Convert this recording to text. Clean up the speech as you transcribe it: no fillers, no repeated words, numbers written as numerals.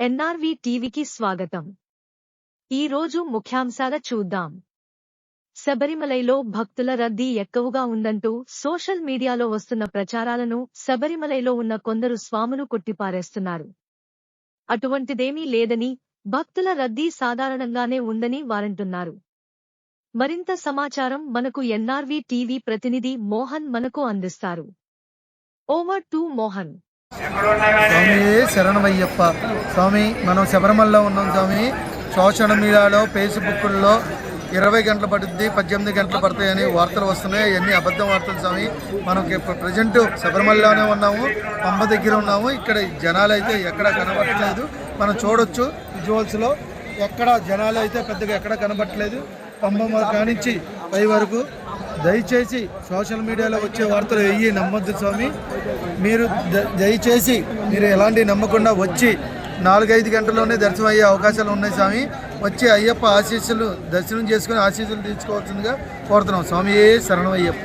NRV టీవీకి స్వాగతం. ఈ రోజు ముఖ్యాంశాల చూద్దాం. శబరిమలైలో భక్తుల రద్దీ ఎక్కువగా ఉందంటూ సోషల్ మీడియాలో వస్తున్న ప్రచారాలను శబరిమలైలో ఉన్న కొందరు స్వాములు కొట్టిపారేస్తున్నారు. అటువంటిదేమీ లేదని, భక్తుల రద్దీ సాధారణంగానే ఉందని వారంటున్నారు. మరింత సమాచారం మనకు ఎన్ఆర్వి టీవీ ప్రతినిధి మోహన్ మనకు అందిస్తారు. Over to Mohan. స్వామి శరణమయ్యప్ప. స్వామి, మనం శబరిమలలో ఉన్నాం స్వామి. సోషల్ మీడియాలో ఫేస్బుక్లో 20 గంటలు పడుద్ది, 18 గంటలు పడతాయని వార్తలు వస్తున్నాయి. అవన్నీ అబద్ధం వార్తలు స్వామి. మనకి ప్రజెంట్ శబరిమలలోనే ఉన్నాము, పంబ దగ్గర ఉన్నాము. ఇక్కడ జనాలు అయితే ఎక్కడ కనబడట్లేదు. మనం చూడొచ్చు విజువల్స్లో. ఎక్కడ జనాలు అయితే పెద్దగా ఎక్కడ కనబడట్లేదు. పంబ కానించి పై వరకు దయచేసి సోషల్ మీడియాలో వచ్చే వార్తలు వెయ్యి నమ్మొద్దు స్వామి. మీరు దయచేసి మీరు ఎలాంటి నమ్మకుండా వచ్చి 4-5 గంటల్లోనే దర్శనం అయ్యే అవకాశాలు ఉన్నాయి స్వామి. వచ్చి అయ్యప్ప ఆశీస్సులు దర్శనం చేసుకుని ఆశీస్సులు తీసుకోవాల్సిందిగా కోరుతున్నాం. స్వామి శరణం అయ్యప్ప.